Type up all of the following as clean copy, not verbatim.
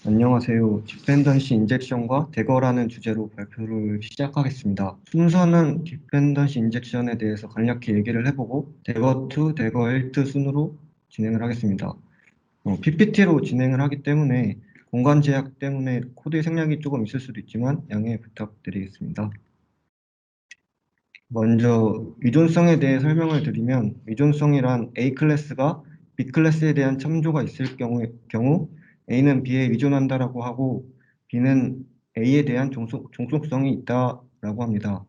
안녕하세요. 디펜던시 인젝션과 대거라는 주제로 발표를 시작하겠습니다. 순서는 디펜던시 인젝션에 대해서 간략히 얘기를 해보고 대거2, 대거1 순으로 진행을 하겠습니다. PPT로 진행을 하기 때문에 공간 제약 때문에 코드의 생략이 조금 있을 수도 있지만 양해 부탁드리겠습니다. 먼저 의존성에 대해 설명을 드리면 의존성이란 A 클래스가 B 클래스에 대한 참조가 있을 경우 A는 B에 의존한다라고 하고 B는 A에 대한 종속성이 있다라고 합니다.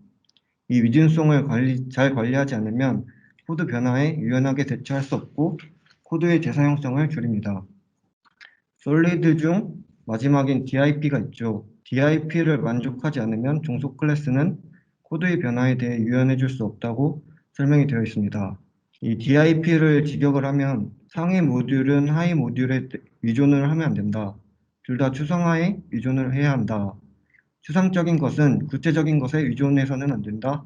이 의존성을 잘 관리하지 않으면 코드 변화에 유연하게 대처할 수 없고 코드의 재사용성을 줄입니다. 솔리드 중 마지막인 DIP가 있죠. DIP를 만족하지 않으면 종속 클래스는 코드의 변화에 대해 유연해 줄 수 없다고 설명이 되어 있습니다. 이 DIP를 직역을 하면 상위 모듈은 하위 모듈에 의존을 하면 안 된다. 둘 다 추상화에 의존을 해야 한다. 추상적인 것은 구체적인 것에 의존해서는 안 된다.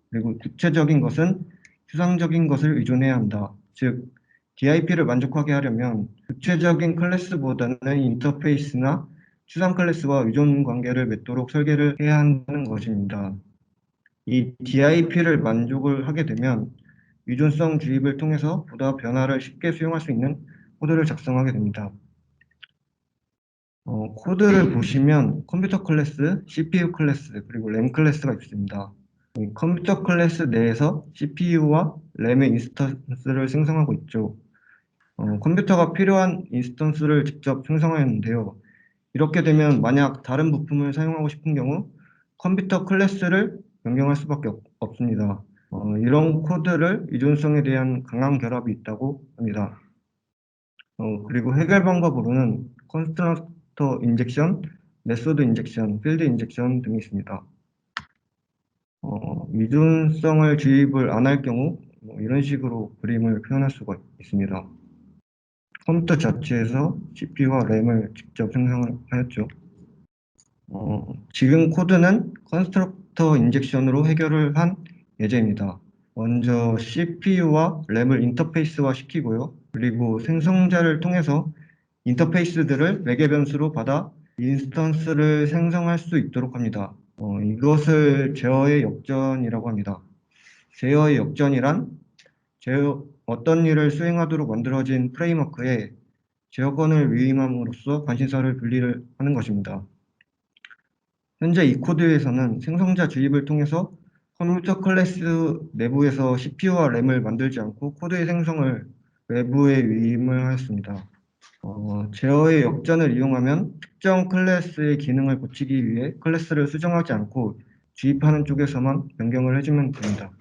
그리고 구체적인 것은 추상적인 것을 의존해야 한다. 즉, DIP를 만족하게 하려면 구체적인 클래스보다는 인터페이스나 추상 클래스와 의존 관계를 맺도록 설계를 해야 한다는 것입니다. 이 DIP를 만족을 하게 되면 의존성 주입을 통해서 보다 변화를 쉽게 수용할 수 있는 코드를 작성하게 됩니다. 코드를 보시면 컴퓨터 클래스, CPU 클래스, 그리고 램 클래스가 있습니다. 이 컴퓨터 클래스 내에서 CPU와 램의 인스턴스를 생성하고 있죠. 컴퓨터가 필요한 인스턴스를 직접 생성하였는데요. 이렇게 되면 만약 다른 부품을 사용하고 싶은 경우 컴퓨터 클래스를 변경할 수밖에 없습니다. 이런 코드를 의존성에 대한 강한 결합이 있다고 합니다. 그리고 해결 방법으로는 컨스트럭터 인젝션, 메소드 인젝션, 필드 인젝션 등이 있습니다. 의존성을 주입을 안 할 경우 이런 식으로 그림을 표현할 수가 있습니다. 컴퓨터 자체에서 CPU와 램을 직접 생성하였죠. 지금 코드는 컨스트럭터 인젝션으로 해결을 한 예제입니다. 먼저 CPU와 램을 인터페이스화 시키고요. 그리고 생성자를 통해서 인터페이스들을 매개 변수로 받아 인스턴스를 생성할 수 있도록 합니다. 이것을 제어의 역전이라고 합니다. 제어의 역전이란 어떤 일을 수행하도록 만들어진 프레임워크에 제어권을 위임함으로써 관심사를 분리를 하는 것입니다. 현재 이 코드에서는 생성자 주입을 통해서 컴퓨터 클래스 내부에서 CPU와 램을 만들지 않고 코드의 생성을 외부에 위임을 하였습니다. 제어의 역전을 이용하면 특정 클래스의 기능을 고치기 위해 클래스를 수정하지 않고 주입하는 쪽에서만 변경을 해주면 됩니다.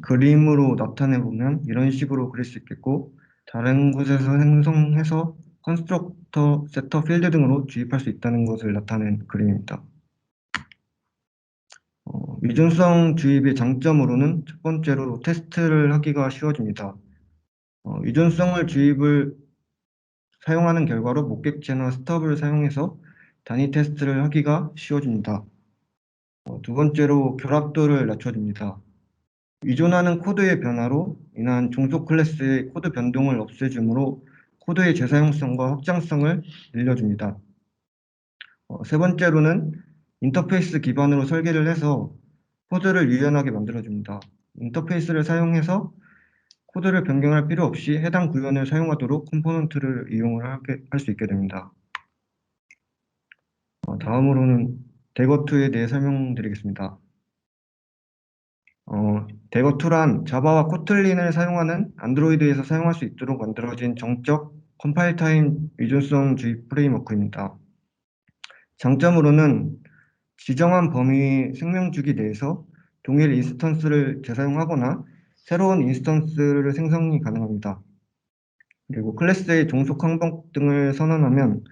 그림으로 나타내보면 이런 식으로 그릴 수 있겠고, 다른 곳에서 생성해서 컨스트럭터, 세터, 필드 등으로 주입할 수 있다는 것을 나타낸 그림입니다. 의존성 주입의 장점으로는 첫 번째로 테스트를 하기가 쉬워집니다. 의존성을 주입을 사용하는 결과로 목객체나 스톱을 사용해서 단위 테스트를 하기가 쉬워집니다. 두 번째로 결합도를 낮춰줍니다. 의존하는 코드의 변화로 인한 종속 클래스의 코드 변동을 없애주므로 코드의 재사용성과 확장성을 늘려줍니다. 세 번째로는 인터페이스 기반으로 설계를 해서 코드를 유연하게 만들어줍니다. 인터페이스를 사용해서 코드를 변경할 필요 없이 해당 구현을 사용하도록 컴포넌트를 이용을 할 수 있게 됩니다. 다음으로는 대거2에 대해 설명드리겠습니다. 대거2란 자바와 코틀린을 사용하는 안드로이드에서 사용할 수 있도록 만들어진 정적 컴파일 타임 의존성 주입 프레임워크입니다. 장점으로는 지정한 범위 생명주기 내에서 동일 인스턴스를 재사용하거나 새로운 인스턴스를 생성이 가능합니다. 그리고 클래스의 종속 항목 등을 선언하면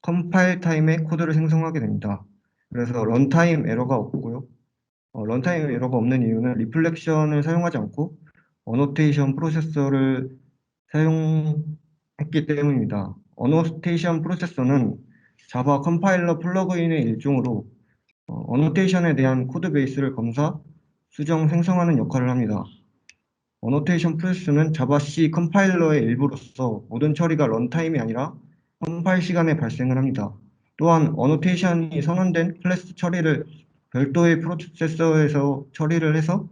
컴파일 타임에 코드를 생성하게 됩니다. 그래서 런타임 에러가 없고요. 런타임 에러가 없는 이유는 리플렉션을 사용하지 않고 어노테이션 프로세서를 사용했기 때문입니다. 어노테이션 프로세서는 자바 컴파일러 플러그인의 일종으로 어노테이션에 대한 코드 베이스를 검사, 수정, 생성하는 역할을 합니다. 어노테이션 프로세스는 자바 C 컴파일러의 일부로서 모든 처리가 런타임이 아니라 컴파일 시간에 발생을 합니다. 또한 어노테이션이 선언된 클래스 처리를 별도의 프로세서에서 처리를 해서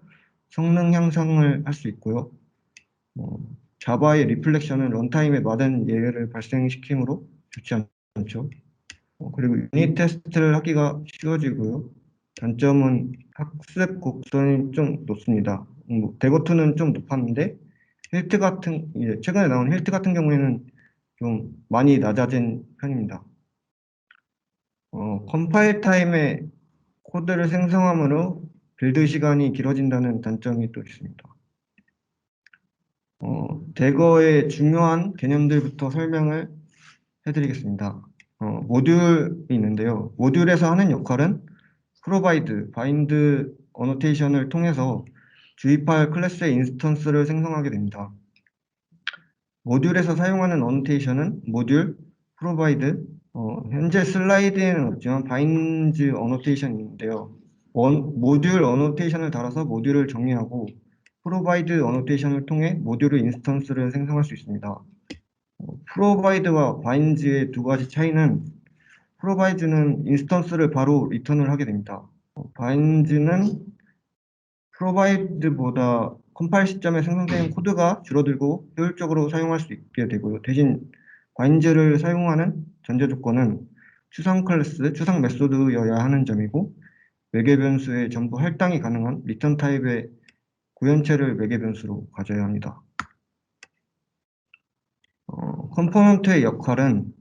성능 향상을 할 수 있고요. 자바의 리플렉션은 런타임에 많은 예외를 발생시키므로 좋지 않죠. 그리고 유닛 테스트를 하기가 쉬워지고요. 단점은 학습 곡선이 좀 높습니다. 대거투는 좀 높았는데 이제 최근에 나온 힐트 같은 경우에는 좀 많이 낮아진 편입니다. 컴파일 타임에 코드를 생성함으로 빌드 시간이 길어진다는 단점이 또 있습니다. 대거의 중요한 개념들부터 설명을 해드리겠습니다. 모듈이 있는데요. 모듈에서 하는 역할은 provide, bind 어노테이션을 통해서 주입할 클래스의 인스턴스를 생성하게 됩니다. 모듈에서 사용하는 어노테이션은 모듈, provide, 현재 슬라이드에는 없지만 bind 어노테이션인데요. 모듈 어노테이션을 달아서 모듈을 정의하고 provide 어노테이션을 통해 모듈의 인스턴스를 생성할 수 있습니다. provide와 bind의 두 가지 차이는 provide는 인스턴스를 바로 리턴을 하게 됩니다. bind는 provide보다 컴파일 시점에 생성되는 코드가 줄어들고 효율적으로 사용할 수 있게 되고요. 대신 bind를 사용하는 전제 조건은 추상 클래스, 추상 메소드여야 하는 점이고 매개 변수의 전부 할당이 가능한 리턴 타입의 구현체를 매개 변수로 가져야 합니다. 컴포넌트의 역할은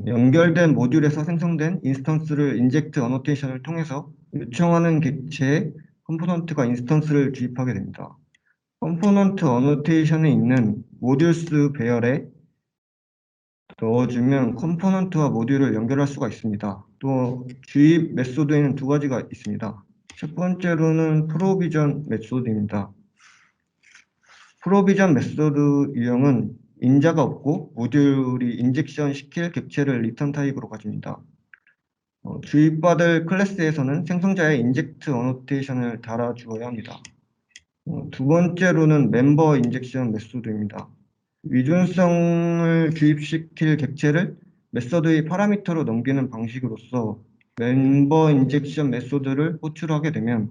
연결된 모듈에서 생성된 인스턴스를 인젝트 어노테이션을 통해서 요청하는 객체에 컴포넌트가 인스턴스를 주입하게 됩니다. 컴포넌트 어노테이션에 있는 모듈스 배열에 넣어주면 컴포넌트와 모듈을 연결할 수가 있습니다. 또 주입 메소드에는 두 가지가 있습니다. 첫 번째로는 프로비전 메소드입니다. 프로비전 메소드 유형은 인자가 없고 모듈이 인젝션 시킬 객체를 리턴 타입으로 가집니다. 주입받을 클래스에서는 생성자의 인젝트 어노테이션을 달아주어야 합니다. 두 번째로는 멤버 인젝션 메소드입니다. 위준성을 주입시킬 객체를 메서드의 파라미터로 넘기는 방식으로서 멤버 인젝션 메소드를 호출하게 되면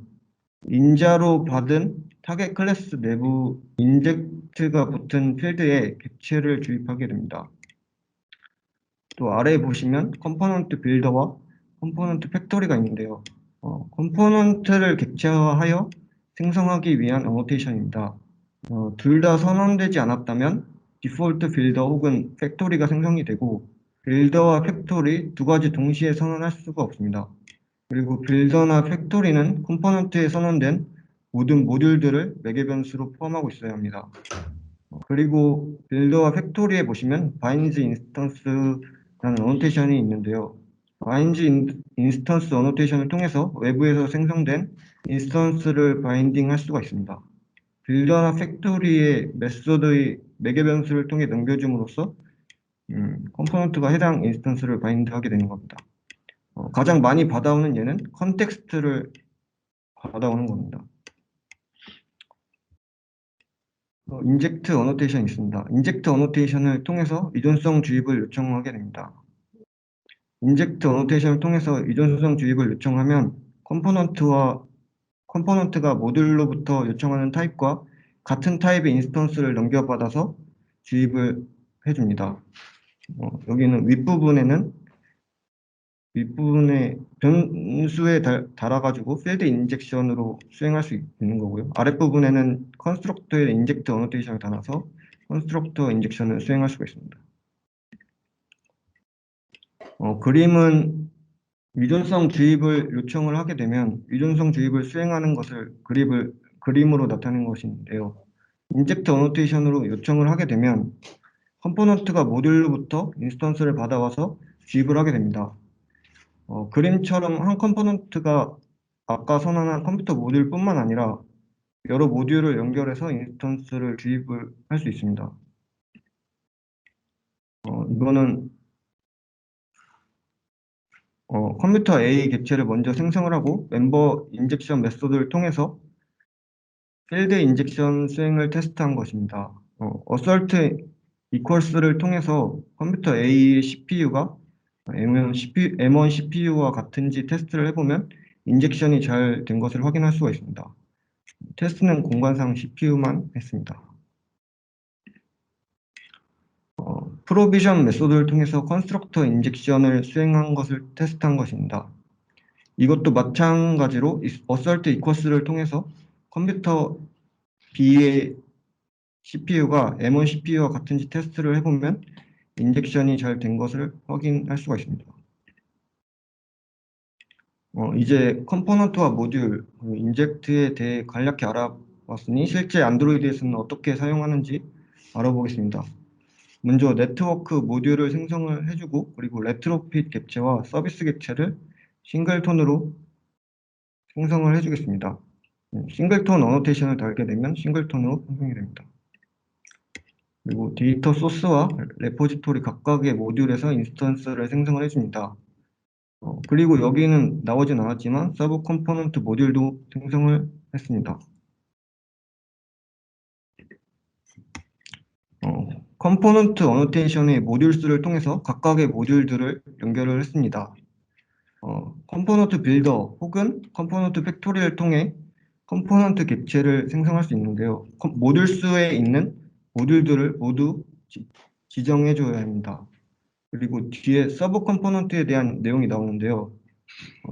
인자로 받은 타겟 클래스 내부 인젝트가 붙은 필드에 객체를 주입하게 됩니다. 또 아래에 보시면 컴포넌트 빌더와 컴포넌트 팩토리가 있는데요. 컴포넌트를 객체화하여 생성하기 위한 어노테이션입니다. 둘 다 선언되지 않았다면 디폴트 빌더 혹은 팩토리가 생성이 되고 빌더와 팩토리 두 가지 동시에 선언할 수가 없습니다. 그리고 빌더나 팩토리는 컴포넌트에 선언된 모든 모듈들을 매개 변수로 포함하고 있어야 합니다. 그리고 빌더와 팩토리에 보시면 바인즈 인스턴스라는 어노테이션이 있는데요. 바인즈 인스턴스 어노테이션을 통해서 외부에서 생성된 인스턴스를 바인딩 할 수가 있습니다. 빌더나 팩토리의 메소드의 매개 변수를 통해 넘겨줌으로써 컴포넌트가 해당 인스턴스를 바인드하게 되는 겁니다. 가장 많이 받아오는 예는 컨텍스트를 받아오는 겁니다. 인젝트 어노테이션이 있습니다. 인젝트 어노테이션을 통해서 이존성 주입을 요청하게 됩니다. 인젝트 어노테이션을 통해서 이존성 주입을 요청하면 컴포넌트가 모듈로부터 요청하는 타입과 같은 타입의 인스턴스를 넘겨받아서 주입을 해줍니다. 여기는 윗부분에 변수에 달아가지고 필드 인젝션으로 수행할 수 있는 거고요. 아랫부분에는 컨스트럭터에 인젝트 어노테이션을 달아서 컨스트럭터 인젝션을 수행할 수가 있습니다. 그림은 유존성 주입을 요청을 하게 되면 유존성 주입을 수행하는 것을 그림으로 나타내는 것인데요. 인젝트 어노테이션으로 요청을 하게 되면 컴포넌트가 모듈로부터 인스턴스를 받아와서 주입을 하게 됩니다. 그림처럼 한 컴포넌트가 아까 선언한 컴퓨터 모듈뿐만 아니라 여러 모듈을 연결해서 인스턴스를 주입을 할 수 있습니다. 이거는 컴퓨터 A 객체를 먼저 생성을 하고 멤버 인젝션 메소드를 통해서 필드 인젝션 수행을 테스트한 것입니다. 어설트 이퀄스를 통해서 컴퓨터 A의 CPU가 M1 CPU와 같은지 테스트를 해보면 인젝션이 잘 된 것을 확인할 수가 있습니다. 테스트는 공간상 CPU만 했습니다. 프로비전 메소드를 통해서 컨스트럭터 인젝션을 수행한 것을 테스트한 것입니다. 이것도 마찬가지로 어설트 이퀄스를 통해서 컴퓨터 B의 CPU가 M1 CPU와 같은지 테스트를 해보면 인젝션이 잘 된 것을 확인할 수가 있습니다. 이제 컴포넌트와 모듈, 인젝트에 대해 간략히 알아봤으니 실제 안드로이드에서는 어떻게 사용하는지 알아보겠습니다. 먼저 네트워크 모듈을 생성을 해주고 그리고 레트로핏 객체와 서비스 객체를 싱글톤으로 생성을 해주겠습니다. 싱글톤 어노테이션을 달게 되면 싱글톤으로 생성이 됩니다. 그리고 데이터 소스와 레포지토리 각각의 모듈에서 인스턴스를 생성을 해줍니다. 그리고 여기는 나오진 않았지만 서브 컴포넌트 모듈도 생성을 했습니다. 컴포넌트 어노테이션의 모듈 수를 통해서 각각의 모듈들을 연결을 했습니다. 컴포넌트 빌더 혹은 컴포넌트 팩토리를 통해 컴포넌트 객체를 생성할 수 있는데요. 모듈 수에 있는 모듈들을 모두 지정해 줘야 합니다. 그리고 뒤에 서브 컴포넌트에 대한 내용이 나오는데요.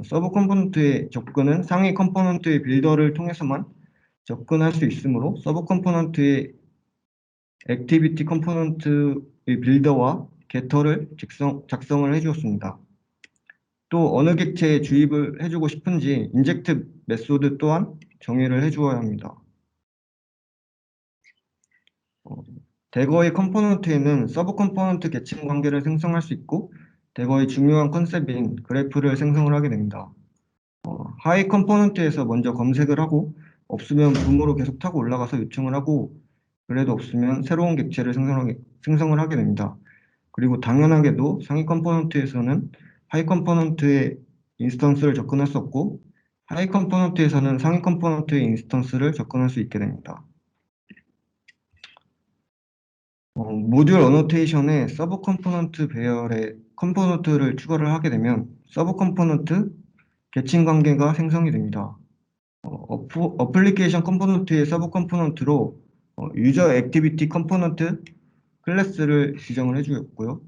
서브 컴포넌트의 접근은 상위 컴포넌트의 빌더를 통해서만 접근할 수 있으므로 서브 컴포넌트의 액티비티 컴포넌트의 빌더와 게터를 작성을 해주었습니다. 또 어느 객체에 주입을 해주고 싶은지 인젝트 메소드 또한 정의를 해주어야 합니다. 대거의 컴포넌트에는 서브 컴포넌트 계층 관계를 생성할 수 있고 대거의 중요한 컨셉인 그래프를 생성을 하게 됩니다. 하위 컴포넌트에서 먼저 검색을 하고 없으면 붐으로 계속 타고 올라가서 요청을 하고 그래도 없으면 새로운 객체를 생성을 하게 됩니다. 그리고 당연하게도 상위 컴포넌트에서는 하위 컴포넌트의 인스턴스를 접근할 수 없고 하위 컴포넌트에서는 상위 컴포넌트의 인스턴스를 접근할 수 있게 됩니다. 모듈 어노테이션에 서브 컴포넌트 배열에 컴포넌트를 추가를 하게 되면 서브 컴포넌트 계층 관계가 생성이 됩니다. 어플리케이션 컴포넌트의 서브 컴포넌트로 유저 액티비티 컴포넌트 클래스를 지정을 해주었고요.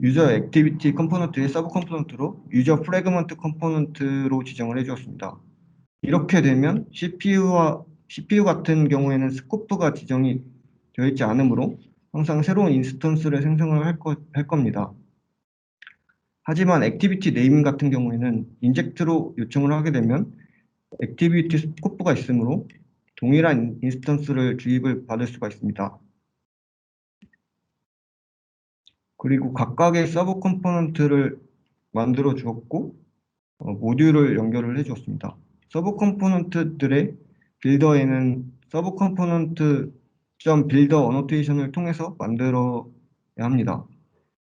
유저 액티비티 컴포넌트의 서브 컴포넌트로 유저 프래그먼트 컴포넌트로 지정을 해주었습니다. 이렇게 되면 CPU 같은 경우에는 스코프가 지정이 되어 있지 않으므로 항상 새로운 인스턴스를 생성을 할 겁니다. 하지만 액티비티 네임 같은 경우에는 인젝트로 요청을 하게 되면 액티비티 스코프가 있으므로 동일한 인스턴스를 주입을 받을 수가 있습니다. 그리고 각각의 서브 컴포넌트를 만들어 주었고 모듈을 연결을 해 주었습니다. 서브 컴포넌트들의 빌더에는 서브 컴포넌트 빌더 어노테이션을 통해서 만들어야 합니다.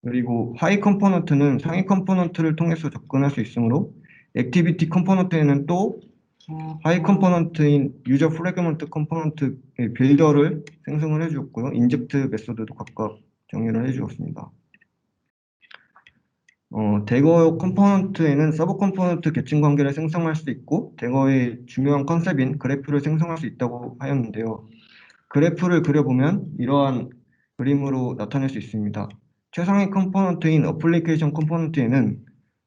그리고 하위 컴포넌트는 상위 컴포넌트를 통해서 접근할 수 있으므로 액티비티 컴포넌트에는 또 하위 컴포넌트인 유저 프래그먼트 컴포넌트의 빌더를 생성을 해주었고요. 인젝트 메소드도 각각 정의를 해주었습니다. 대거 컴포넌트에는 서브 컴포넌트 계층 관계를 생성할 수 있고 대거의 중요한 컨셉인 그래프를 생성할 수 있다고 하였는데요. 그래프를 그려보면 이러한 그림으로 나타낼 수 있습니다. 최상위 컴포넌트인 어플리케이션 컴포넌트에는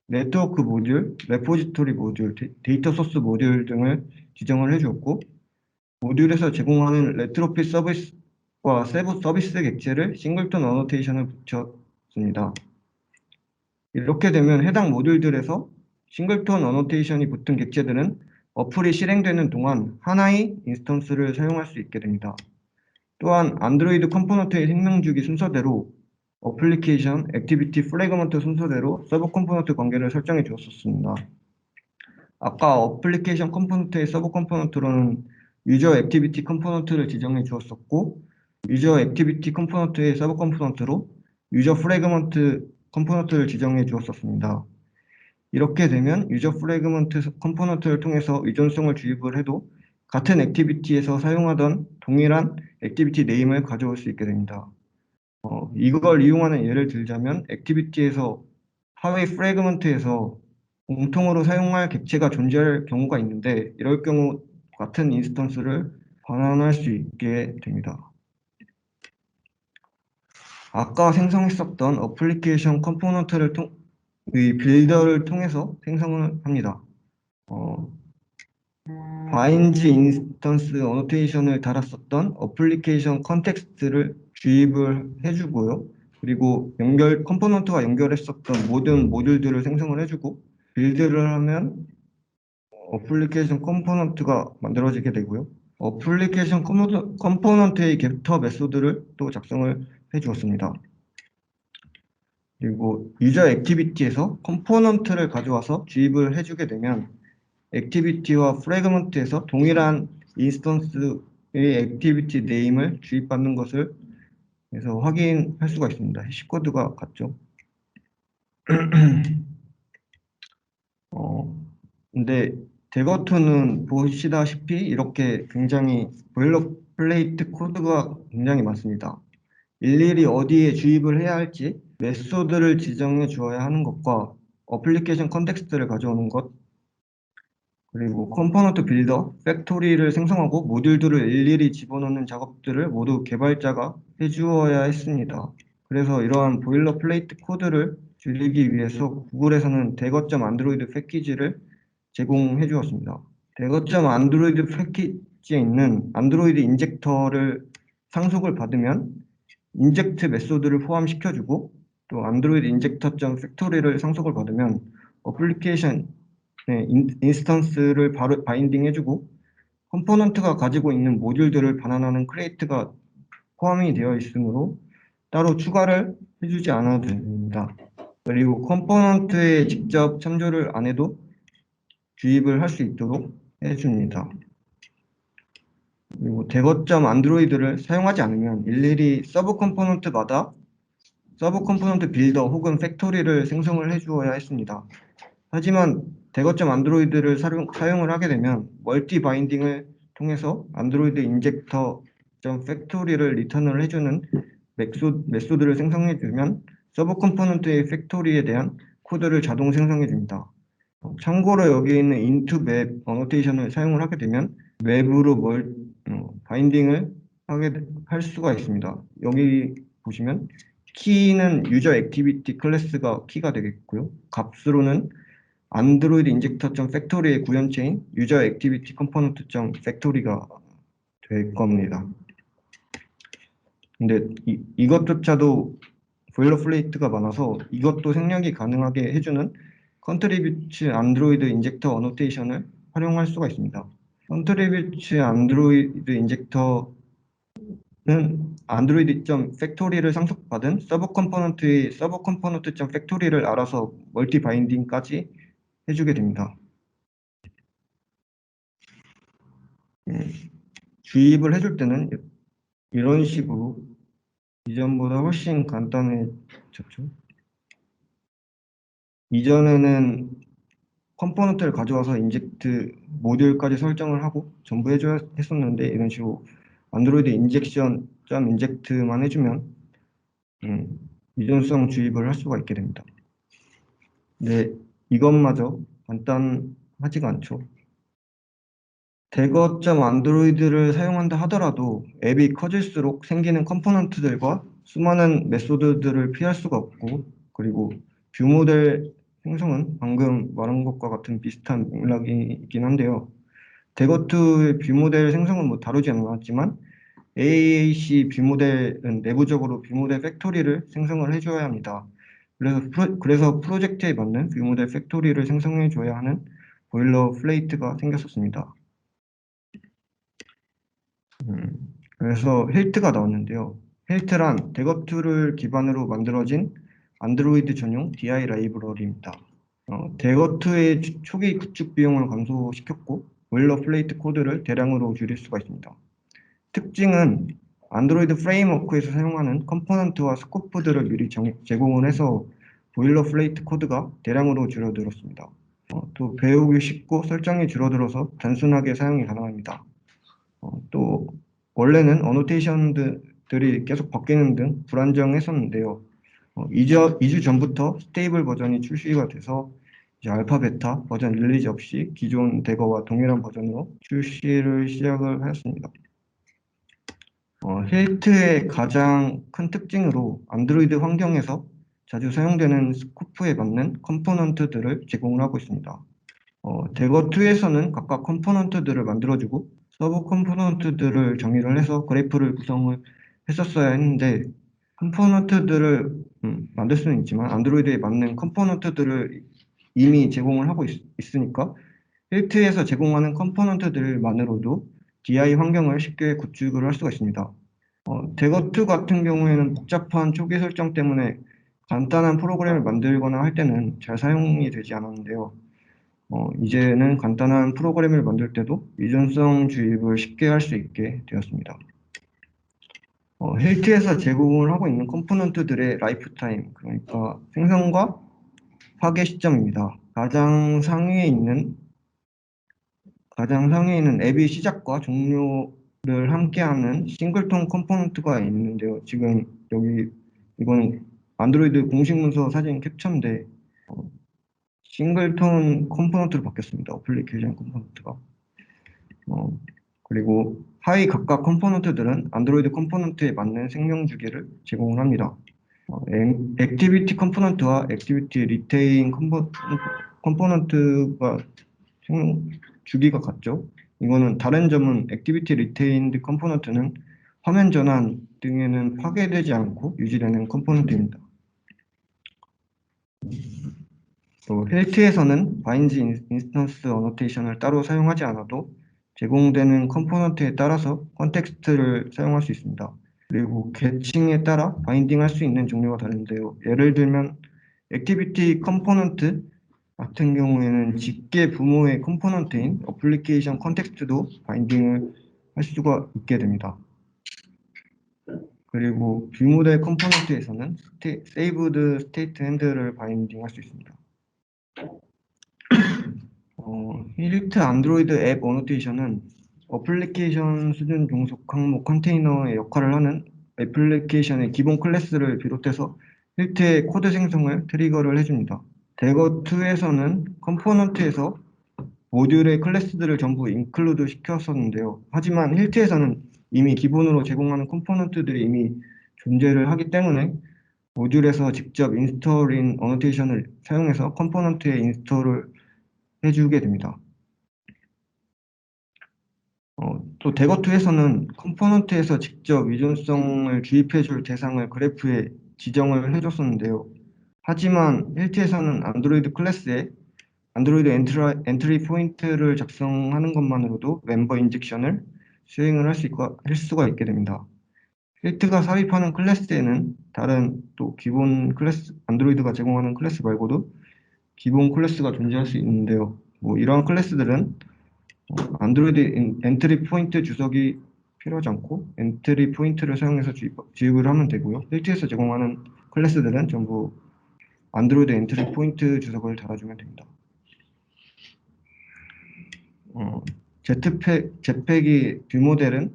네트워크 모듈, 레포지토리 모듈, 데이터 소스 모듈 등을 지정을 해주었고 모듈에서 제공하는 레트로핏 서비스와 세부 서비스 객체를 싱글톤 어노테이션을 붙였습니다. 이렇게 되면 해당 모듈들에서 싱글톤 어노테이션이 붙은 객체들은 어플이 실행되는 동안 하나의 인스턴스를 사용할 수 있게 됩니다. 또한 안드로이드 컴포넌트의 생명주기 순서대로 어플리케이션, 액티비티, 플래그먼트 순서대로 서브 컴포넌트 관계를 설정해 주었습니다. 아까 어플리케이션 컴포넌트의 서브 컴포넌트로는 유저 액티비티 컴포넌트를 지정해 주었었고 유저 액티비티 컴포넌트의 서브 컴포넌트로 유저 프래그먼트 컴포넌트를 지정해 주었었습니다. 이렇게 되면 유저 프래그먼트 컴포넌트를 통해서 의존성을 주입을 해도 같은 액티비티에서 사용하던 동일한 액티비티 네임을 가져올 수 있게 됩니다. 이걸 이용하는 예를 들자면 액티비티에서 하위 프래그먼트에서 공통으로 사용할 객체가 존재할 경우가 있는데 이럴 경우 같은 인스턴스를 반환할 수 있게 됩니다. 아까 생성했었던 어플리케이션 컴포넌트를 이 빌더를 통해서 생성을 합니다. 바인드 인스턴스 어노테이션을 달았었던 어플리케이션 컨텍스트를 주입을 해주고요. 그리고 컴포넌트와 연결했었던 모든 모듈들을 생성을 해주고 빌드를 하면 어플리케이션 컴포넌트가 만들어지게 되고요. 어플리케이션 컴포넌트의 겟터 메소드를 또 작성을 해주었습니다. 그리고 유저 액티비티에서 컴포넌트를 가져와서 주입을 해주게 되면 액티비티와 프래그먼트에서 동일한 인스턴스의 액티비티 네임을 주입받는 것을 그래서 확인할 수가 있습니다. 해시코드가 같죠. 근데 대거2는 보시다시피 이렇게 굉장히 보일러플레이트 코드가 굉장히 많습니다. 일일이 어디에 주입을 해야 할지 메소드를 지정해 주어야 하는 것과 어플리케이션 컨텍스트를 가져오는 것 그리고 컴포넌트 빌더, 팩토리를 생성하고 모듈들을 일일이 집어넣는 작업들을 모두 개발자가 해주어야 했습니다. 그래서 이러한 보일러플레이트 코드를 줄이기 위해서 구글에서는 대거.안드로이드 패키지를 제공해 주었습니다. 대거.안드로이드 패키지에 있는 안드로이드 인젝터를 상속을 받으면 인젝트 메소드를 포함시켜주고 또 안드로이드 인젝터.팩토리를 상속을 받으면 어플리케이션 인스턴스를 바로 바인딩 해주고 컴포넌트가 가지고 있는 모듈들을 반환하는 크리에이트가 포함이 되어 있으므로 따로 추가를 해주지 않아도 됩니다. 그리고 컴포넌트에 직접 참조를 안 해도 주입을 할 수 있도록 해줍니다. 그리고 대거점 안드로이드를 사용하지 않으면 일일이 서브 컴포넌트마다 서브 컴포넌트 빌더 혹은 팩토리를 생성을 해주어야 했습니다. 하지만 대거점 안드로이드를 사용을 하게 되면 멀티 바인딩을 통해서 안드로이드 인젝터 팩토리를 리턴을 해주는 메소드를 생성해주면 서브 컴포넌트의 팩토리에 대한 코드를 자동 생성해줍니다. 참고로 여기 있는 into map 어노테이션을 사용을 하게 되면 웹으로 바인딩을 할 수가 있습니다. 여기 보시면 키는 유저 액티비티 클래스가 키가 되겠고요. 값으로는 안드로이드 인젝터.팩토리의 구현체인 유저 액티비티 컴포넌트.팩토리가 될 겁니다. 근데 이것조차도 보일러플레이트가 많아서 이것도 생략이 가능하게 해주는 컨트리뷰트 안드로이드 인젝터 어노테이션을 활용할 수가 있습니다. 컨트리뷰트 안드로이드 인젝터는 안드로이드.팩토리를 상속받은 서브 컴포넌트의 서브 컴포넌트.팩토리를 알아서 멀티 바인딩까지 해주게 됩니다. 주입을 해줄 때는 이런 식으로 이전보다 훨씬 간단해졌죠. 이전에는 컴포넌트를 가져와서 인젝트 모듈까지 설정을 하고 전부 해줘야 했었는데 이런 식으로 안드로이드 인젝션 점 인젝트만 해주면 유전성 주입을 할 수가 있게 됩니다. 근데 이것마저 간단하지가 않죠. 대거.점 안드로이드를 사용한다 하더라도 앱이 커질수록 생기는 컴포넌트들과 수많은 메소드들을 피할 수가 없고 그리고 뷰 모델 생성은 방금 말한 것과 같은 비슷한 맥락이긴 한데요. 대거2의 뷰 모델 생성은 뭐 다루지 않았지만 AAC 뷰 모델은 내부적으로 뷰 모델 팩토리를 생성을 해줘야 합니다. 그래서 프로젝트에 맞는 뷰 모델 팩토리를 생성해줘야 하는 보일러 플레이트가 생겼었습니다. 그래서 힐트가 나왔는데요. 힐트란 대거2를 기반으로 만들어진 안드로이드 전용 DI 라이브러리입니다. 대거2의 초기 구축 비용을 감소시켰고 보일러플레이트 코드를 대량으로 줄일 수가 있습니다. 특징은 안드로이드 프레임워크에서 사용하는 컴포넌트와 스코프들을 미리 제공을 해서 보일러플레이트 코드가 대량으로 줄어들었습니다. 또 배우기 쉽고 설정이 줄어들어서 단순하게 사용이 가능합니다. 또 원래는 어노테이션들이 계속 바뀌는 등 불안정했었는데요. 2주 전부터 스테이블 버전이 출시가 돼서 이제 알파 베타 버전 릴리즈 없이 기존 대거와 동일한 버전으로 출시를 시작을 하였습니다. 힐트의 가장 큰 특징으로 안드로이드 환경에서 자주 사용되는 스코프에 맞는 컴포넌트들을 제공을 하고 있습니다. 대거2에서는 각각 컴포넌트들을 만들어주고 서브 컴포넌트들을 정의를 해서 그래프를 구성을 했었어야 했는데 컴포넌트들을 만들 수는 있지만 안드로이드에 맞는 컴포넌트들을 이미 제공을 하고 있으니까 힐트에서 제공하는 컴포넌트들만으로도 DI 환경을 쉽게 구축을 할 수가 있습니다. 대거2 같은 경우에는 복잡한 초기 설정 때문에 간단한 프로그램을 만들거나 할 때는 잘 사용이 되지 않았는데요. 이제는 간단한 프로그램을 만들 때도 유전성 주입을 쉽게 할 수 있게 되었습니다. 힐트에서 제공을 하고 있는 컴포넌트들의 라이프 타임, 그러니까 생성과 파괴 시점입니다. 가장 상위에 있는 앱의 시작과 종료를 함께하는 싱글톤 컴포넌트가 있는데요. 지금 여기 이건 안드로이드 공식 문서 사진 캡처인데 싱글톤 컴포넌트로 바뀌었습니다. 어플리케이션 컴포넌트가. 그리고 하위 각각 컴포넌트들은 안드로이드 컴포넌트에 맞는 생명 주기를 제공을 합니다. 액티비티 컴포넌트와 액티비티 리테인 컴포넌트가 생명 주기가 같죠. 이거는 다른 점은 액티비티 리테인드 컴포넌트는 화면 전환 등에는 파괴되지 않고 유지되는 컴포넌트입니다. 또 힐트에서는 바인드 인스턴스 어노테이션을 따로 사용하지 않아도 제공되는 컴포넌트에 따라서 컨텍스트를 사용할 수 있습니다. 그리고 계층에 따라 바인딩 할 수 있는 종류가 다른데요. 예를 들면 액티비티 컴포넌트 같은 경우에는 직계 부모의 컴포넌트인 어플리케이션 컨텍스트도 바인딩을 할 수가 있게 됩니다. 그리고 뷰 모델 컴포넌트에서는 세이브드 스테이트 핸들을 바인딩 할 수 있습니다. 힐트 안드로이드 앱 어노테이션은 어플리케이션 수준 종속 항목 컨테이너의 역할을 하는 애플리케이션의 기본 클래스를 비롯해서 힐트의 코드 생성을 트리거를 해줍니다. 대거2에서는 컴포넌트에서 모듈의 클래스들을 전부 인클루드 시켰었는데요. 하지만 힐트에서는 이미 기본으로 제공하는 컴포넌트들이 이미 존재를 하기 때문에 모듈에서 직접 인스톨인 어노테이션을 사용해서 컴포넌트에 인스톨을 해주게 됩니다. 또 대거2에서는 컴포넌트에서 직접 유전성을 주입해줄 대상을 그래프에 지정을 해줬었는데요. 하지만 힐트에서는 안드로이드 클래스에 안드로이드 엔트리 포인트를 작성하는 것만으로도 멤버 인젝션을 수행을 할 수가 있게 됩니다. 힐트가 삽입하는 클래스에는 다른 또 기본 클래스, 안드로이드가 제공하는 클래스 말고도 기본 클래스가 존재할 수 있는데요. 이러한 클래스들은 안드로이드 엔트리 포인트 주석이 필요하지 않고 엔트리 포인트를 사용해서 주입을 하면 되고요. 힐트에서 제공하는 클래스들은 전부 안드로이드 엔트리 포인트 주석을 달아주면 됩니다. jetpack이 뷰 모델은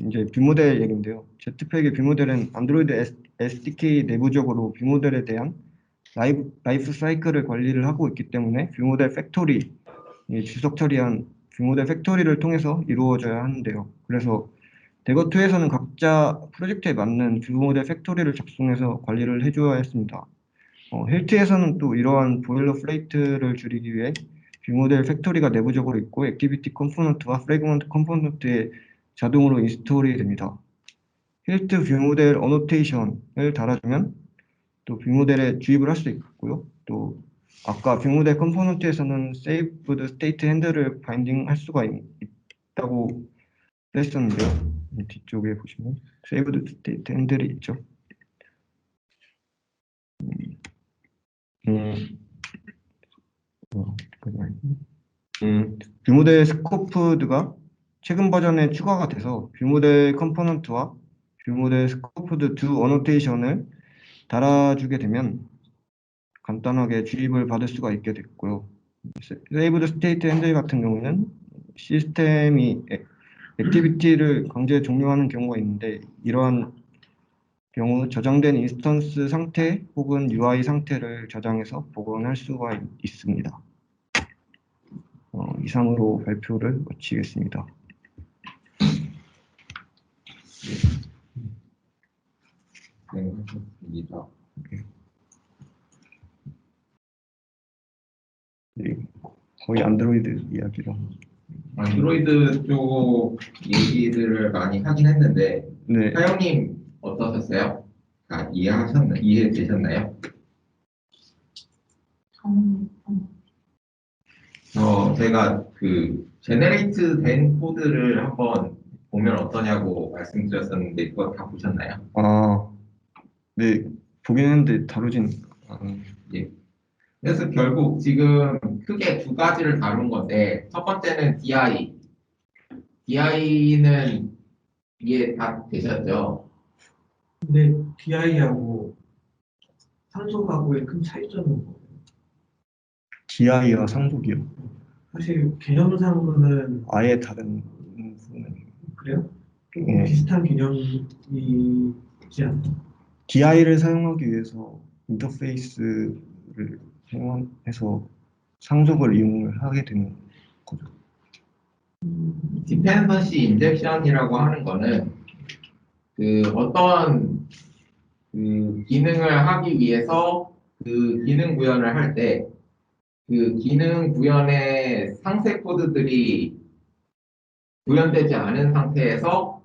이제 뷰 모델 얘기인데요. jetpack의 뷰 모델은 안드로이드 SDK 내부적으로 뷰 모델에 대한 라이프 사이클을 관리를 하고 있기 때문에 뷰 모델 팩토리 주석 처리한 뷰 모델 팩토리를 통해서 이루어져야 하는데요. 그래서 대거2에서는 각자 프로젝트에 맞는 뷰 모델 팩토리를 작성해서 관리를 해줘야 했습니다. 힐트에서는 또 이러한 보일러플레이트를 줄이기 위해 뷰 모델 팩토리가 내부적으로 있고 액티비티 컴포넌트와 프래그먼트 컴포넌트에 자동으로 인스톨이 됩니다. 힐트 뷰 모델 어노테이션을 달아주면 또 뷰 모델에 주입을 할 수 있고요. 또 아까 뷰 모델 컴포넌트에서는 saved state handle을 바인딩 할 수가 있다고 했었는데요. 뒤쪽에 보시면 saved state handle이 있죠. 뷰 모델 스코프드가 최근 버전에 추가가 돼서 뷰 모델 컴포넌트와 뷰 모델 스코프드 두 어노테이션을 달아주게 되면 간단하게 주입을 받을 수가 있게 됐고요. 세이브드 스테이트 핸들 같은 경우는 시스템이 액티비티를 강제 종료하는 경우가 있는데 이러한 경우 저장된 인스턴스 상태 혹은 UI 상태를 저장해서 복원할 수가 있습니다. 이상으로 발표를 마치겠습니다. 네, 좋습니다. 네, 거의 안드로이드 이야기로. 안드로이드 쪽 얘기들을 많이 하긴 했는데, 네, 사장님 어떠셨어요? 다 이해되셨나요? 제가 그 제너레이트 된 코드를 한번 보면 어떠냐고 말씀드렸었는데 그거 다 보셨나요? 네, 보긴 했는데 다루진 예. 그래서 결국 지금 크게 두 가지를 다룬 건데 첫 번째는 DI. DI는 이해 다 되셨죠? 근데 DI하고 상속하고의 큰 차이점은 뭐예요? DI와 상속이요. 사실 개념상으로는 아예 다른 부분은. 그래요? 좀 예. 비슷한 개념이지 않나요? DI를 사용하기 위해서 인터페이스를 사용해서 상속을 이용을 하게 되는 거죠. 디펜던시 인젝션이라고 하는 거는 그 어떤 그 기능을 하기 위해서 그 기능 구현을 할 때 그 기능 구현의 상세 코드들이 구현되지 않은 상태에서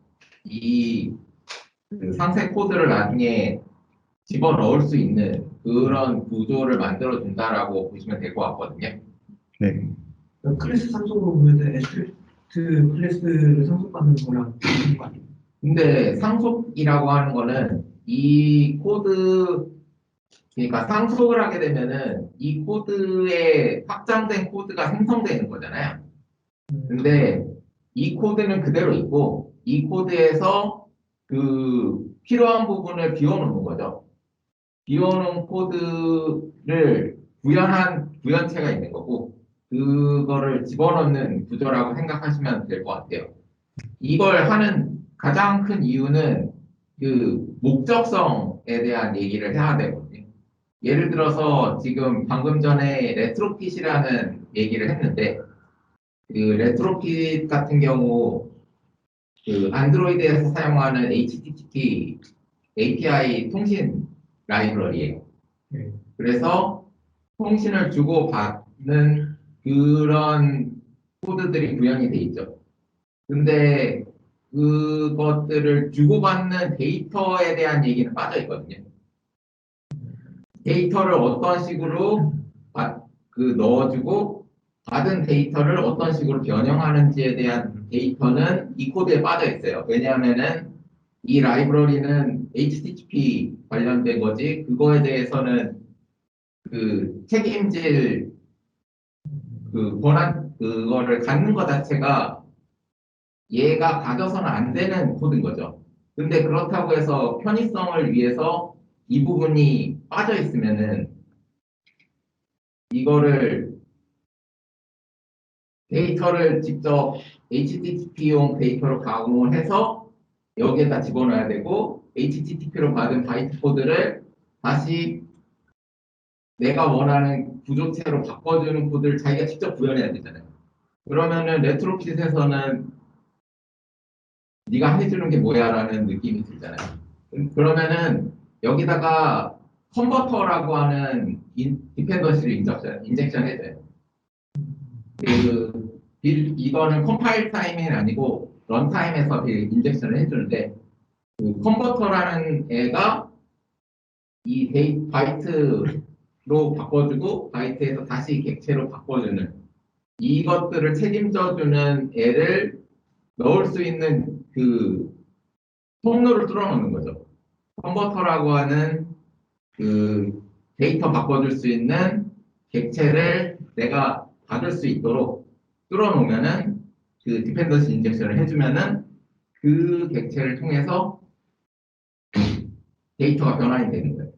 그 상세 코드를 나중에 집어넣을 수 있는 그런 구조를 만들어 준다라고 보시면 될 것 같거든요. 네. 클래스 상속으로 보면 에스트리트 클래스를 상속받는 거랑 같은 거 아니에요? 근데 상속이라고 하는 거는 이 그러니까 상속을 하게 되면은 이 코드에 확장된 코드가 생성되는 거잖아요. 근데 이 코드는 그대로 있고 이 코드에서 그 필요한 부분을 비워놓는 거죠. 비워놓은 코드를 구현한 구현체가 있는 거고 그거를 집어넣는 구조라고 생각하시면 될 것 같아요. 이걸 하는 가장 큰 이유는 그 목적성에 대한 얘기를 해야 되거든요. 예를 들어서 지금 방금 전에 레트로핏이라는 얘기를 했는데 그 레트로핏 같은 경우 그 안드로이드에서 사용하는 HTTP API 통신 라이브러리예요. 그래서 통신을 주고받는 그런 코드들이 구현이 돼 있죠. 근데 그것들을 주고받는 데이터에 대한 얘기는 빠져 있거든요. 데이터를 어떤 식으로 넣어주고 받은 데이터를 어떤 식으로 변형하는지에 대한 데이터는 이 코드에 빠져 있어요. 왜냐하면은 이 라이브러리는 HTTP 관련된 거지 그거에 대해서는 그 책임질 그 권한 그거를 갖는 것 자체가 얘가 가져서는 안 되는 코드인 거죠. 근데 그렇다고 해서 편의성을 위해서 이 부분이 빠져 있으면은 이거를 데이터를 직접 HTTP용 데이터로 가공을 해서 여기에다 집어넣어야 되고 HTTP로 받은 바이트 코드를 다시 내가 원하는 구조체로 바꿔주는 코드를 자기가 직접 구현해야 되잖아요. 그러면은 레트로핏에서는 네가 해주는 게 뭐야 라는 느낌이 들잖아요. 그러면은 여기다가 컨버터라고 하는 디펜던시를 인젝션 해줘요. 이거는 컴파일 타임이 아니고 런타임에서 인젝션을 해주는데 그 컨버터라는 애가 이 바이트로 바꿔주고 바이트에서 다시 객체로 바꿔주는 이것들을 책임져주는 애를 넣을 수 있는 그 통로를 뚫어놓는 거죠. 컨버터라고 하는 그 데이터 바꿔줄 수 있는 객체를 내가 받을 수 있도록 뚫어놓으면은 그 디펜던시 인젝션을 해주면은 그 객체를 통해서 데이터가 변환이 되는 거예요.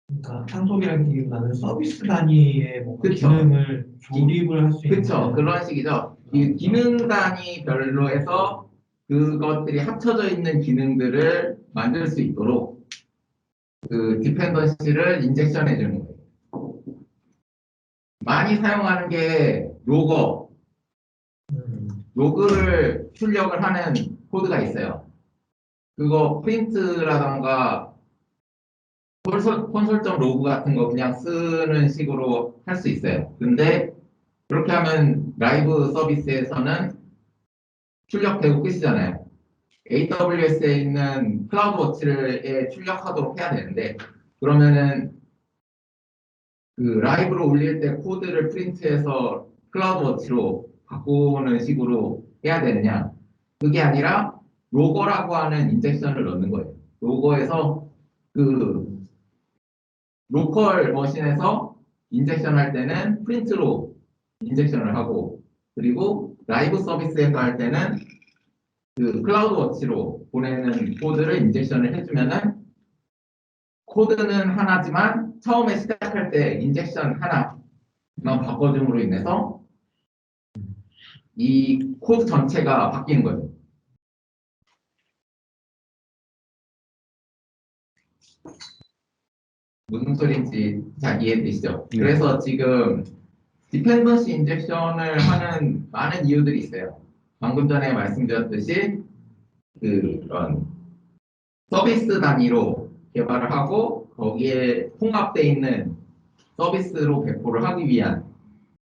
그러니까 상속이라기보다는 서비스 단위의 뭔가 그쵸. 기능을 조립을 할 수 있는 그쵸. 그런 식이죠. 이 기능 단위별로 해서 그것들이 합쳐져 있는 기능들을 만들 수 있도록 그 디펜던시를 인젝션해 주는 거예요. 많이 사용하는 게 로그를 출력을 하는 코드가 있어요. 그거 프린트라던가 콘솔.로그 같은 거 그냥 쓰는 식으로 할 수 있어요. 근데 그렇게 하면 라이브 서비스에서는 출력되고 끝이잖아요. AWS에 있는 클라우드워치에 출력하도록 해야 되는데, 그러면은 그 라이브로 올릴 때 코드를 프린트해서 클라우드워치로 바꾸는 식으로 해야 되느냐? 그게 아니라 로거라고 하는 인젝션을 넣는 거예요. 로거에서 그 로컬 머신에서 인젝션 할 때는 프린트로 인젝션을 하고, 그리고 라이브 서비스에서 할 때는 그 클라우드워치로 보내는 코드를 인젝션을 해주면은 코드는 하나지만 처음에 시작할 때 인젝션 하나만 바꿔줌으로 인해서 이 코드 전체가 바뀌는 거예요. 무슨 소리인지 잘 이해되시죠? 네. 그래서 지금 디펜던시 인젝션을 하는 많은 이유들이 있어요. 방금 전에 말씀드렸듯이 그런 서비스 단위로 개발을 하고 거기에 통합되어 있는 서비스로 배포를 하기 위한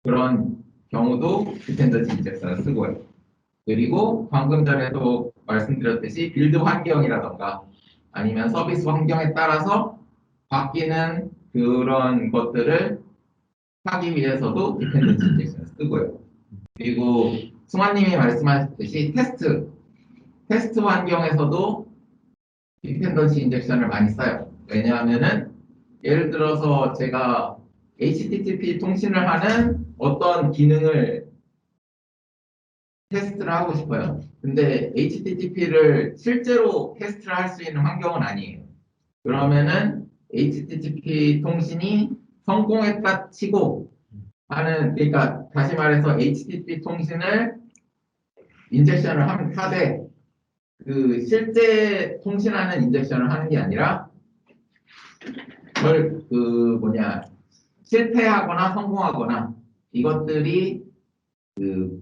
그런 경우도 디펜던시 인젝션을 쓰고요. 그리고 방금 전에도 말씀드렸듯이 빌드 환경이라던가 아니면 서비스 환경에 따라서 바뀌는 그런 것들을 하기 위해서도 디펜던시 인젝션을 쓰고요. 그리고 승환님이 말씀하셨듯이 테스트 환경에서도 디펜던시 인젝션을 많이 써요. 왜냐하면은 예를 들어서 제가 HTTP 통신을 하는 어떤 기능을 테스트를 하고 싶어요. 근데 HTTP를 실제로 테스트를 할 수 있는 환경은 아니에요. 그러면은 HTTP 통신이 성공했다 치고 하는, 그러니까 다시 말해서 HTTP 통신을 인젝션을 하되 그 실제 통신하는 인젝션을 하는 게 아니라 실패하거나 성공하거나 이것들이 그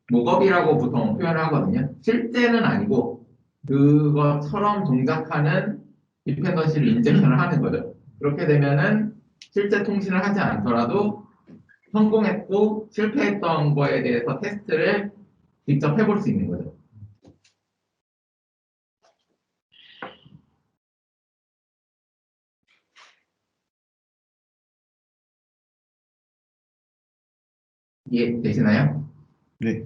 목업이라고 보통 표현을 하거든요. 실제는 아니고 그것처럼 동작하는 디펜던시를 인젝션을 하는 거죠. 그렇게 되면은 실제 통신을 하지 않더라도 성공했고 실패했던 거에 대해서 테스트를 직접 해볼 수 있는 거죠. 이해되시나요? 네.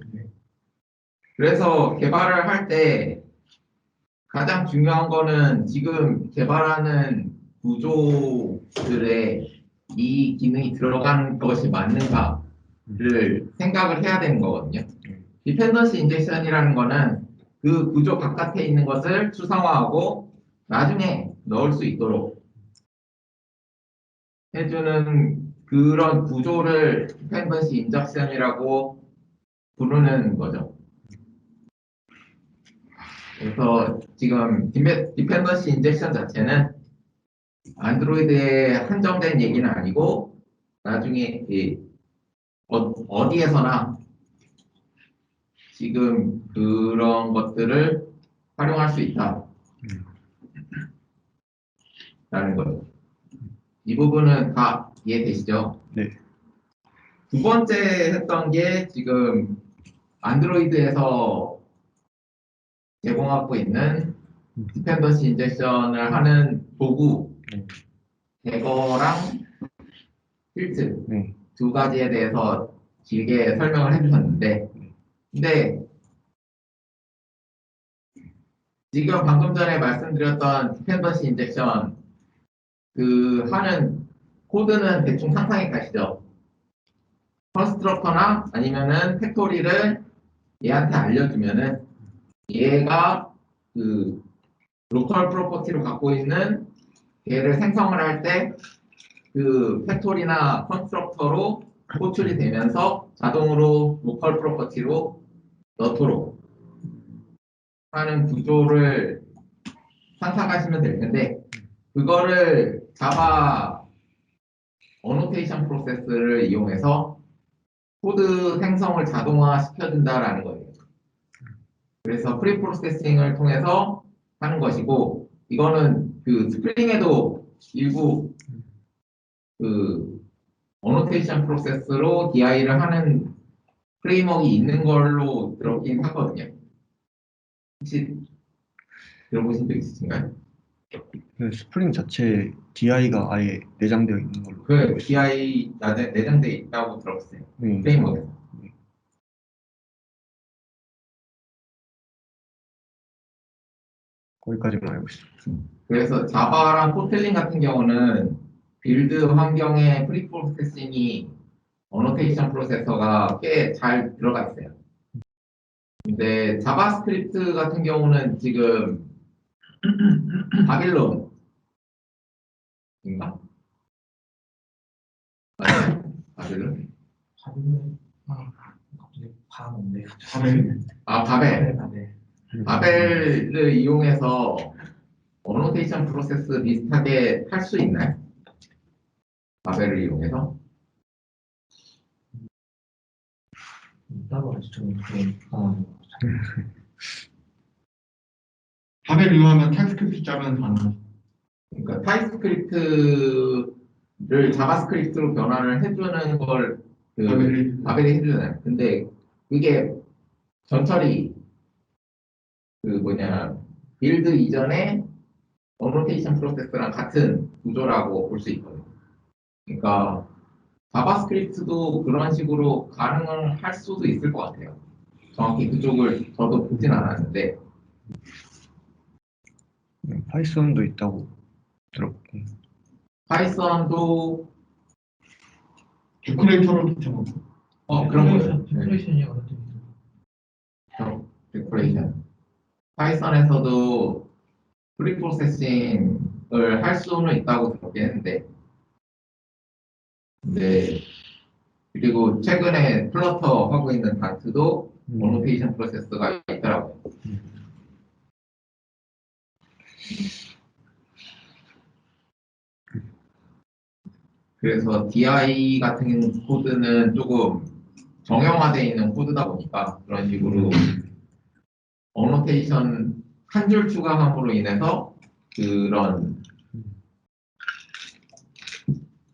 그래서 개발을 할 때 가장 중요한 거는 지금 개발하는 구조들에 이 기능이 들어간 것이 맞는가를 생각을 해야 되는 거거든요. 디펜던시 인젝션이라는 거는 그 구조 바깥에 있는 것을 추상화하고 나중에 넣을 수 있도록 해주는 그런 구조를 디펜던시 인젝션이라고 부르는 거죠. 그래서 지금 디펜던시 인젝션 자체는 안드로이드에 한정된 얘기는 아니고 나중에 어디에서나 지금 그런 것들을 활용할 수 있다 라는 거죠. 이 부분은 다 이해되시죠? 네. 두 번째 했던 게 지금 안드로이드에서 제공하고 있는 디펜던시 인젝션을 하는 도구 대거랑 필트 두 가지에 대해서 길게 설명을 해주셨는데, 근데 지금 방금 전에 말씀드렸던 디펜던시 인젝션 그 하는 코드는 대충 상상이 가시죠? 컨스트럭터나 아니면은 팩토리를 얘한테 알려주면은 얘가 그 로컬 프로퍼티로 갖고 있는 얘를 생성을 할 때 그 팩토리나 컨스트럭터로 호출이 되면서 자동으로 로컬 프로퍼티로 넣도록 하는 구조를 상상하시면 될 텐데, 그거를 자바 어노테이션 프로세스를 이용해서 코드 생성을 자동화 시켜준다라는 거예요. 그래서 프리 프로세싱을 통해서 하는 것이고, 이거는 그 스프링에도 일부 그 어노테이션 프로세스로 DI를 하는 프레임워크가 있는 걸로 들었긴 하거든요. 혹시 들어보신 적 있으신가요? 그 스프링 자체에 DI가 아예 내장되어 있는 걸로. 그 DI 내장되어 있다고 들었어요. 네. 프레임워크에서. 거기까지만 알고 있습니다. 그래서 자바랑 코틀린 같은 경우는 빌드 환경에 프리 프로세싱이 어노테이션 프로세서가 꽤 잘 들어가 있어요. 근데 자바스크립트 같은 경우는 지금 바빌론인가? 맞아요? 바빌론? 바벨, 갑자기 바 없네. 아, 바벨. 바벨. 바벨을 이용해서 어노테이션 프로세스 비슷하게 할 수 있나요? 바벨을 이용해서? 따로 아직 좀 바벨 이용하면 타입스크립트 짜면 가능하죠. 그러니까 타입스크립트를 자바스크립트로 변환을 해주는 걸 바벨이 해주잖아요. 근데 그게 전처리 빌드 이전에 어노테이션 프로세스랑 같은 구조라고 볼 수 있거든요. 그러니까 자바스크립트도 그런 식으로 가능을 할 수도 있을 것 같아요. 정확히 그쪽을 저도 보진 않았는데. 파이썬도 있다고 들었고. 파이썬도 데코레이터로 붙여놓고. 그런 거예요. 데코레이션이 어떤 데코레이션. 파이썬에서도 프리 프로세싱을 할 수는 있다고 들었겠는데, 그리고 최근에 플러터 하고 있는 다트도 어노테이션 프로세스가 있더라고요. 그래서 DI 같은 코드는 조금 정형화되어 있는 코드다 보니까 그런 식으로 어노테이션 한 줄 추가함으로 인해서 그런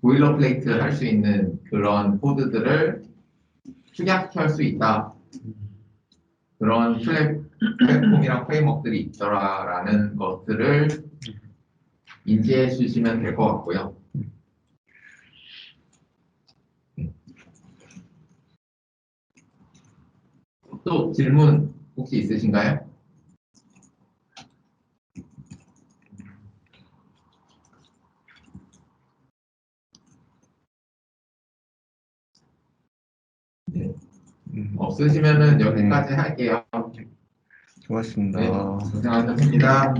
보일러플레이트 할 수 있는 그런 코드들을 축약할 수 있다. 그런 플랫폼이랑 프레임워크들이 있더라라는 것들을 인지해 주시면 될 것 같고요. 또 질문 혹시 있으신가요? 네. 없으시면은 여기까지 할게요. 좋았습니다. 네, 고생하셨습니다.